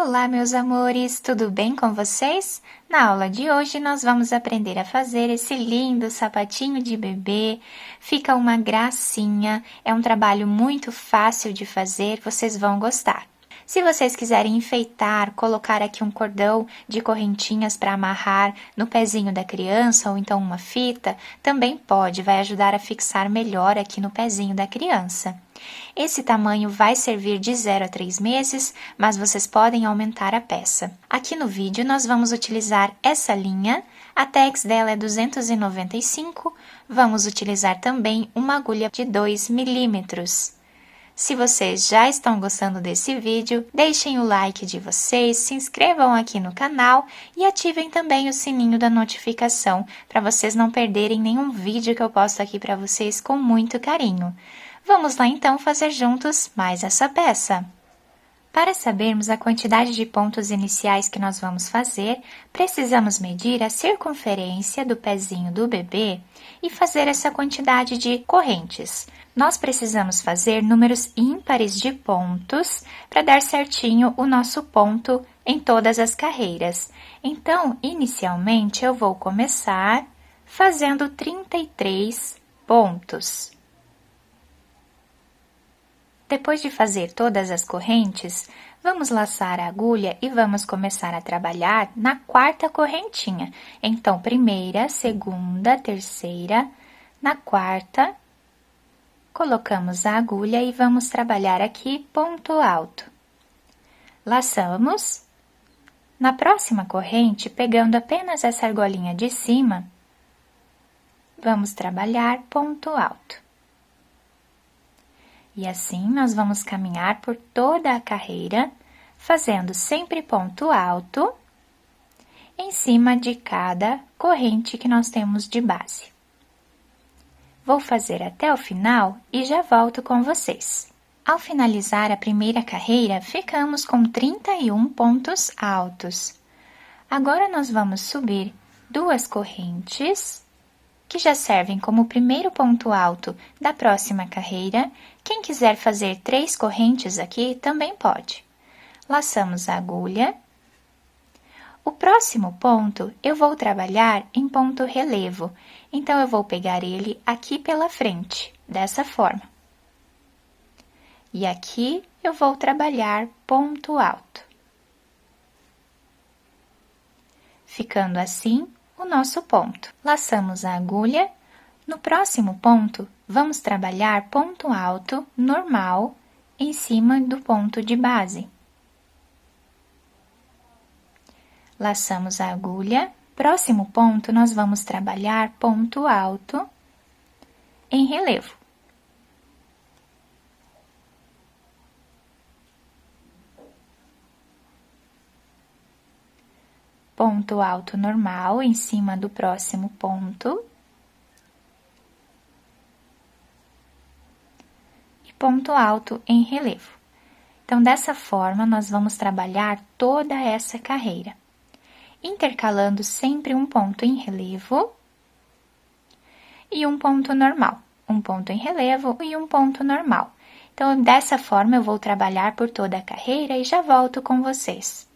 Olá, meus amores, tudo bem com vocês? Na aula de hoje, nós vamos aprender a fazer esse lindo sapatinho de bebê. Fica uma gracinha, é um trabalho muito fácil de fazer, vocês vão gostar. Se vocês quiserem enfeitar, colocar aqui um cordão de correntinhas para amarrar no pezinho da criança ou então uma fita, também pode, vai ajudar a fixar melhor aqui no pezinho da criança. Esse tamanho vai servir de 0 a 3 meses, mas vocês podem aumentar a peça. Aqui no vídeo nós vamos utilizar essa linha, a tags dela é 295, vamos utilizar também uma agulha de 2 milímetros. Se vocês já estão gostando desse vídeo, deixem o like de vocês, se inscrevam aqui no canal e ativem também o sininho da notificação para vocês não perderem nenhum vídeo que eu posto aqui para vocês com muito carinho. Vamos lá então fazer juntos mais essa peça. Para sabermos a quantidade de pontos iniciais que nós vamos fazer, precisamos medir a circunferência do pezinho do bebê e fazer essa quantidade de correntes. Nós precisamos fazer números ímpares de pontos para dar certinho o nosso ponto em todas as carreiras. Então, inicialmente, eu vou começar fazendo 33 pontos. Depois de fazer todas as correntes, vamos laçar a agulha e vamos começar a trabalhar na quarta correntinha. Então, primeira, segunda, terceira, na quarta, colocamos a agulha e vamos trabalhar aqui ponto alto. Laçamos. Na próxima corrente, pegando apenas essa argolinha de cima, vamos trabalhar ponto alto. E assim, nós vamos caminhar por toda a carreira, fazendo sempre ponto alto em cima de cada corrente que nós temos de base. Vou fazer até o final e já volto com vocês. Ao finalizar a primeira carreira, ficamos com 31 pontos altos. Agora, nós vamos subir 2 correntes, que já servem como primeiro ponto alto da próxima carreira. Quem quiser fazer 3 correntes aqui, também pode. Laçamos a agulha. O próximo ponto, eu vou trabalhar em ponto relevo, então eu vou pegar ele aqui pela frente, dessa forma. E aqui eu vou trabalhar ponto alto. Ficando assim o nosso ponto. Laçamos a agulha. No próximo ponto, vamos trabalhar ponto alto normal em cima do ponto de base. Laçamos a agulha. Próximo ponto, nós vamos trabalhar ponto alto em relevo. Ponto alto normal em cima do próximo ponto. E ponto alto em relevo. Então, dessa forma, nós vamos trabalhar toda essa carreira, intercalando sempre um ponto em relevo e um ponto normal. Um ponto em relevo e um ponto normal. Então, dessa forma, eu vou trabalhar por toda a carreira e já volto com vocês.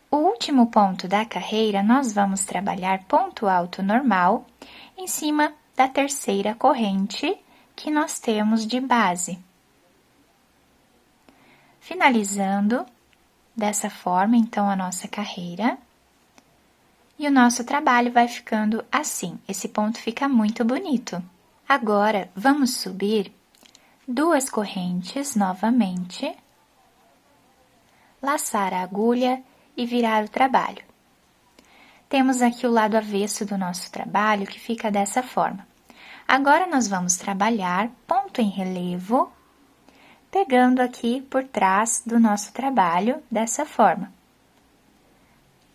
O último ponto da carreira, nós vamos trabalhar ponto alto normal em cima da terceira corrente que nós temos de base. Finalizando dessa forma, então, a nossa carreira. E o nosso trabalho vai ficando assim, esse ponto fica muito bonito. Agora, vamos subir 2 correntes novamente, laçar a agulha e virar o trabalho. Temos aqui o lado avesso do nosso trabalho, que fica dessa forma. Agora, nós vamos trabalhar ponto em relevo, pegando aqui por trás do nosso trabalho, dessa forma.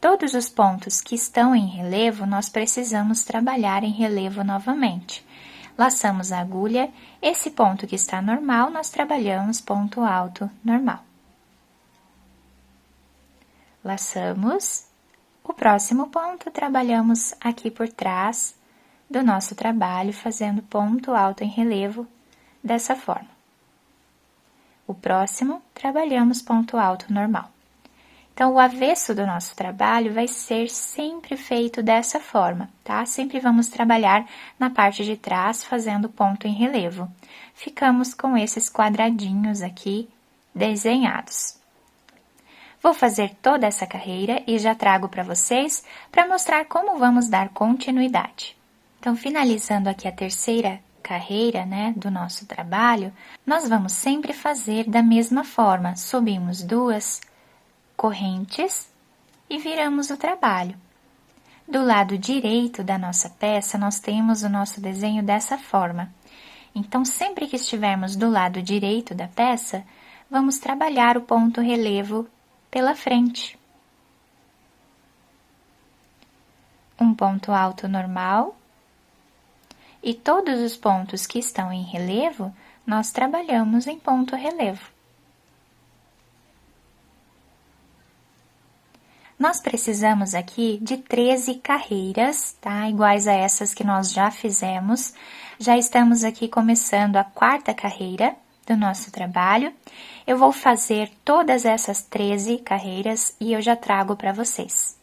Todos os pontos que estão em relevo, nós precisamos trabalhar em relevo novamente. Laçamos a agulha, esse ponto que está normal, nós trabalhamos ponto alto normal. Laçamos. O próximo ponto, trabalhamos aqui por trás do nosso trabalho, fazendo ponto alto em relevo, dessa forma. O próximo, trabalhamos ponto alto normal. Então, o avesso do nosso trabalho vai ser sempre feito dessa forma, tá? Sempre vamos trabalhar na parte de trás, fazendo ponto em relevo. Ficamos com esses quadradinhos aqui desenhados. Vou fazer toda essa carreira e já trago para vocês para mostrar como vamos dar continuidade. Então, finalizando aqui a terceira carreira, né, do nosso trabalho, nós vamos sempre fazer da mesma forma. Subimos 2 correntes e viramos o trabalho. Do lado direito da nossa peça, nós temos o nosso desenho dessa forma. Então, sempre que estivermos do lado direito da peça, vamos trabalhar o ponto relevo pela frente. Um ponto alto normal. E todos os pontos que estão em relevo, nós trabalhamos em ponto relevo. Nós precisamos aqui de 13 carreiras, tá? Iguais a essas que nós já fizemos. Já estamos aqui começando a 4ª carreira do nosso trabalho. Eu vou fazer todas essas 13 carreiras e eu já trago para vocês.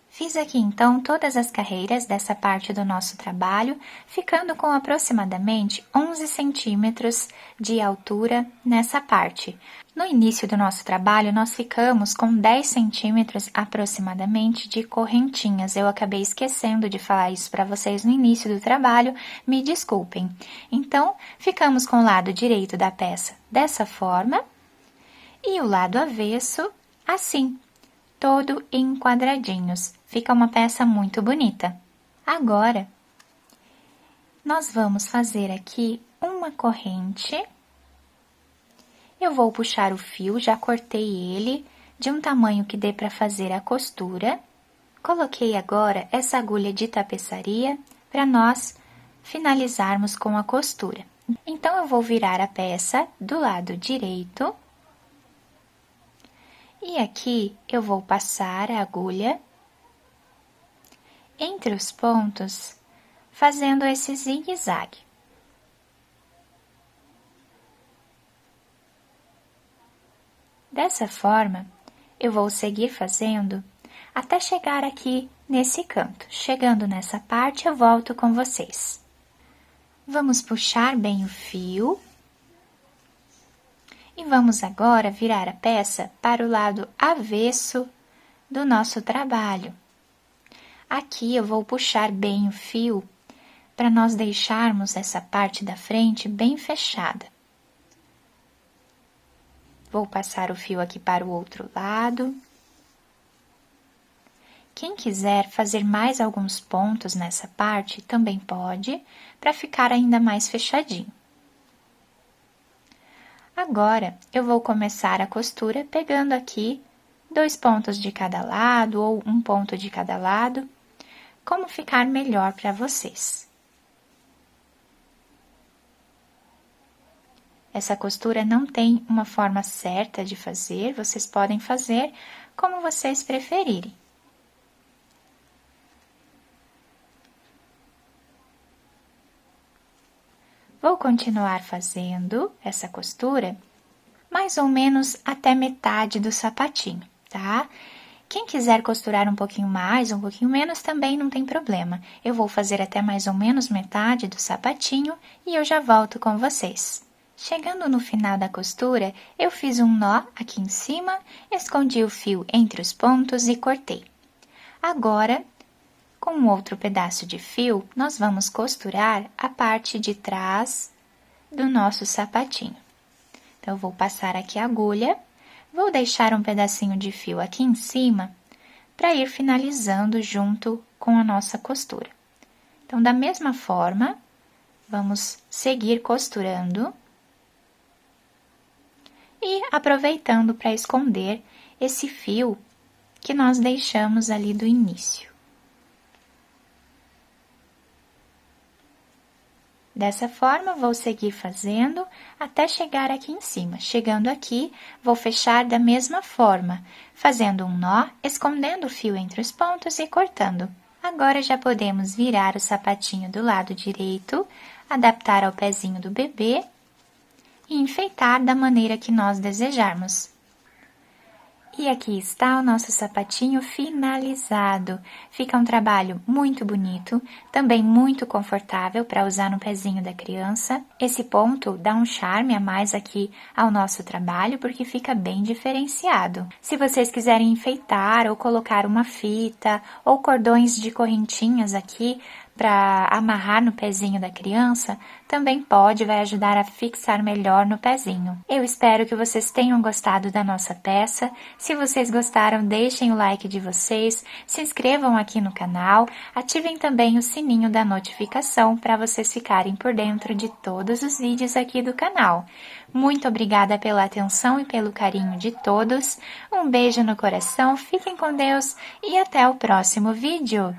Fiz aqui, então, todas as carreiras dessa parte do nosso trabalho, ficando com aproximadamente 11 centímetros de altura nessa parte. No início do nosso trabalho, nós ficamos com 10 centímetros aproximadamente de correntinhas. Eu acabei esquecendo de falar isso para vocês no início do trabalho, me desculpem. Então, ficamos com o lado direito da peça dessa forma e o lado avesso assim, todo em quadradinhos. Fica uma peça muito bonita. Agora, nós vamos fazer aqui uma corrente. Eu vou puxar o fio, já cortei ele de um tamanho que dê para fazer a costura. Coloquei agora essa agulha de tapeçaria para nós finalizarmos com a costura. Então, eu vou virar a peça do lado direito. E aqui eu vou passar a agulha entre os pontos, fazendo esse zigue-zague. Dessa forma, eu vou seguir fazendo até chegar aqui nesse canto. Chegando nessa parte, eu volto com vocês. Vamos puxar bem o fio. E vamos agora virar a peça para o lado avesso do nosso trabalho. Aqui eu vou puxar bem o fio para nós deixarmos essa parte da frente bem fechada. Vou passar o fio aqui para o outro lado. Quem quiser fazer mais alguns pontos nessa parte, também pode, para ficar ainda mais fechadinho. Agora, eu vou começar a costura pegando aqui 2 pontos de cada lado ou um ponto de cada lado, como ficar melhor para vocês. Essa costura não tem uma forma certa de fazer, vocês podem fazer como vocês preferirem. Vou continuar fazendo essa costura mais ou menos até metade do sapatinho, tá? Quem quiser costurar um pouquinho mais, um pouquinho menos, também não tem problema. Eu vou fazer até mais ou menos metade do sapatinho e eu já volto com vocês. Chegando no final da costura, eu fiz um nó aqui em cima, escondi o fio entre os pontos e cortei. Agora, com um outro pedaço de fio, nós vamos costurar a parte de trás do nosso sapatinho. Então, eu vou passar aqui a agulha, vou deixar um pedacinho de fio aqui em cima para ir finalizando junto com a nossa costura. Então, da mesma forma, vamos seguir costurando e aproveitando para esconder esse fio que nós deixamos ali do início. Dessa forma, vou seguir fazendo até chegar aqui em cima. Chegando aqui, vou fechar da mesma forma, fazendo um nó, escondendo o fio entre os pontos e cortando. Agora, já podemos virar o sapatinho do lado direito, adaptar ao pezinho do bebê e enfeitar da maneira que nós desejarmos. E aqui está o nosso sapatinho finalizado. Fica um trabalho muito bonito, também muito confortável para usar no pezinho da criança. Esse ponto dá um charme a mais aqui ao nosso trabalho porque fica bem diferenciado. Se vocês quiserem enfeitar ou colocar uma fita ou cordões de correntinhas aqui para amarrar no pezinho da criança, também pode, vai ajudar a fixar melhor no pezinho. Eu espero que vocês tenham gostado da nossa peça. Se vocês gostaram, deixem o like de vocês, se inscrevam aqui no canal, ativem também o sininho da notificação para vocês ficarem por dentro de todos os vídeos aqui do canal. Muito obrigada pela atenção e pelo carinho de todos. Um beijo no coração, fiquem com Deus e até o próximo vídeo!